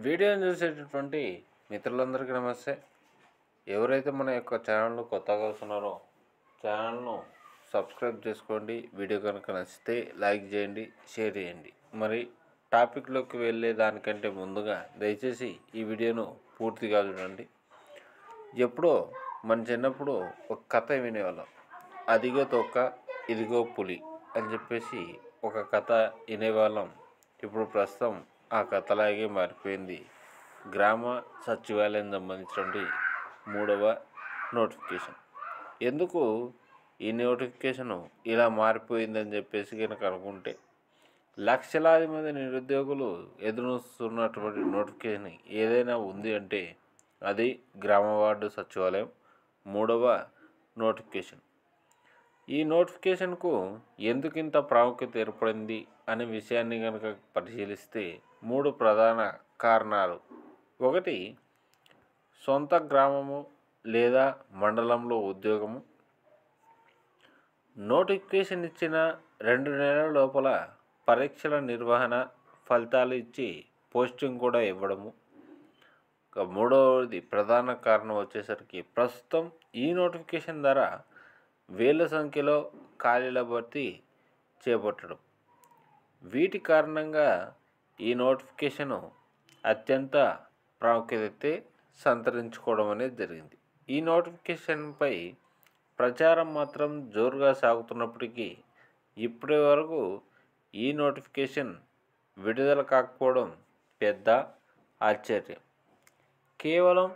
వీడియోని చూసేటటువంటి మిత్రులందరికీ నమస్తే. ఎవరైతే మన యొక్క ఛానల్ను కొత్తగా వస్తున్నారో ఛానల్ను సబ్స్క్రైబ్ చేసుకోండి. వీడియో కనుక నచ్చితే లైక్ చేయండి, షేర్ చేయండి. మరి టాపిక్లోకి వెళ్ళే దానికంటే ముందుగా దయచేసి ఈ వీడియోను పూర్తిగా చూడండి. ఎప్పుడో మన చిన్నప్పుడు ఒక కథ వినేవాళ్ళం. అదిగో తోక ఇదిగో పులి అని చెప్పేసి ఒక కథ వినేవాళ్ళం. ఇప్పుడు ప్రస్తుతం ఆ కథలాగే మారిపోయింది. గ్రామ సచివాలయం సంబంధించినటువంటి 3వ నోటిఫికేషన్. ఎందుకు ఈ నోటిఫికేషను ఇలా మారిపోయిందని చెప్పేసి కనుక అనుకుంటే, లక్షలాది మంది నిరుద్యోగులు ఎదురుస్తున్నటువంటి నోటిఫికేషన్ ఏదైనా ఉంది అంటే అది గ్రామ వార్డు సచివాలయం 3వ నోటిఫికేషన్. ఈ నోటిఫికేషన్కు ఎందుకింత ప్రాముఖ్యత ఏర్పడింది అనే విషయాన్ని కనుక పరిశీలిస్తే 3 ప్రధాన కారణాలు. ఒకటి, సొంత గ్రామము లేదా మండలంలో ఉద్యోగము. నోటిఫికేషన్ ఇచ్చిన 2 నెలల లోపల పరీక్షల నిర్వహణ, ఫలితాలు ఇచ్చి పోస్టింగ్ కూడా ఇవ్వడము. మూడవది ప్రధాన కారణం వచ్చేసరికి ప్రస్తుతం ఈ నోటిఫికేషన్ ద్వారా వేల సంఖ్యలో ఖాళీల భర్తీ చేపట్టడం. వీటి కారణంగా ఈ నోటిఫికేషను అత్యంత ప్రాముఖ్యత సంతరించుకోవడం అనేది జరిగింది. ఈ నోటిఫికేషన్పై ప్రచారం మాత్రం జోరుగా సాగుతున్నప్పటికీ ఇప్పటి వరకు ఈ నోటిఫికేషన్ విడుదల కాకపోవడం పెద్ద ఆశ్చర్యం. కేవలం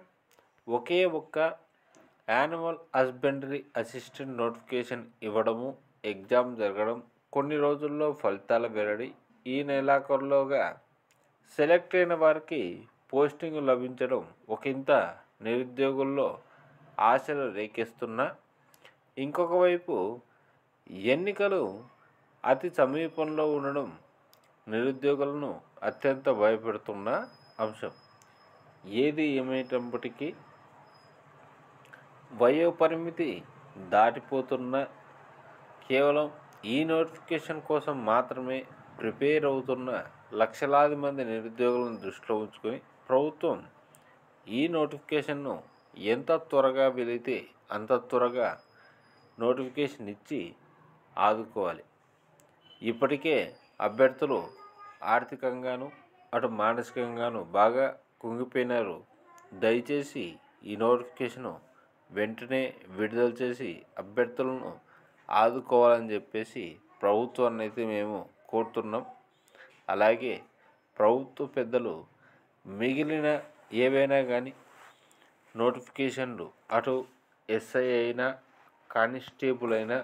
ఒకే ఒక్క యానిమల్ హస్బెండరీ అసిస్టెంట్ నోటిఫికేషన్ ఇవ్వడము, ఎగ్జామ్ జరగడం, కొన్ని రోజుల్లో ఫలితాల వెల్లడి, ఈ నెలాఖరులోగా సెలెక్ట్ అయిన వారికి పోస్టింగ్ లభించడం ఒకంత నిరుద్యోగుల్లో ఆశలు రేకెస్తున్నా, ఇంకొక వైపు ఎన్నికలు అతి సమీపంలో ఉండడం నిరుద్యోగులను అత్యంత భయపెడుతున్న అంశం. ఏది ఏమైనప్పటికీ వయోపరిమితి దాటిపోతున్న కేవలం ఈ నోటిఫికేషన్ కోసం మాత్రమే ప్రిపేర్ అవుతున్న లక్షలాది మంది నిరుద్యోగులను దృష్టిలో ఉంచుకొని ప్రభుత్వం ఈ నోటిఫికేషన్ను ఎంత త్వరగా వెళితే అంత త్వరగా నోటిఫికేషన్ ఇచ్చి ఆదుకోవాలి. ఇప్పటికే అభ్యర్థులు ఆర్థికంగాను అటు మానసికంగాను బాగా కుంగిపోయినారు. దయచేసి ఈ నోటిఫికేషను వెంటనే విడుదల చేసి అభ్యర్థులను ఆదుకోవాలని చెప్పేసి ప్రభుత్వాన్ని అయితే మేము కోరుతున్నాం. అలాగే ప్రభుత్వ పెద్దలు మిగిలిన ఏవైనా కానీ నోటిఫికేషన్లు, అటు ఎస్ఐ అయినా కానిస్టేబుల్ అయినా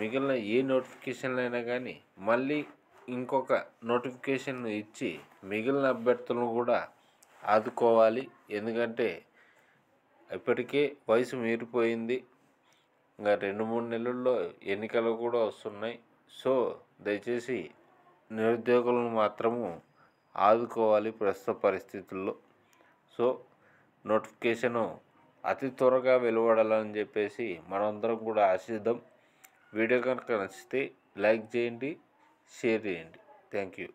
మిగిలిన ఏ నోటిఫికేషన్లు అయినా కానీ మళ్ళీ ఇంకొక నోటిఫికేషన్ ఇచ్చి మిగిలిన అభ్యర్థులను కూడా ఆదుకోవాలి. ఎందుకంటే ఇప్పటికే వయసు మీరిపోయింది. ఇంకా 2-3 నెలల్లో ఎన్నికలు కూడా వస్తున్నాయి. సో దయచేసి నిరుద్యోగులను మాత్రము ఆదుకోవాలి ప్రస్తుత పరిస్థితుల్లో. సో నోటిఫికేషను అతి త్వరగా వెలువడాలని చెప్పేసి మనందరం కూడా ఆశిద్దాం. వీడియో కనుక నచ్చితే లైక్ చేయండి, షేర్ చేయండి. Thank you.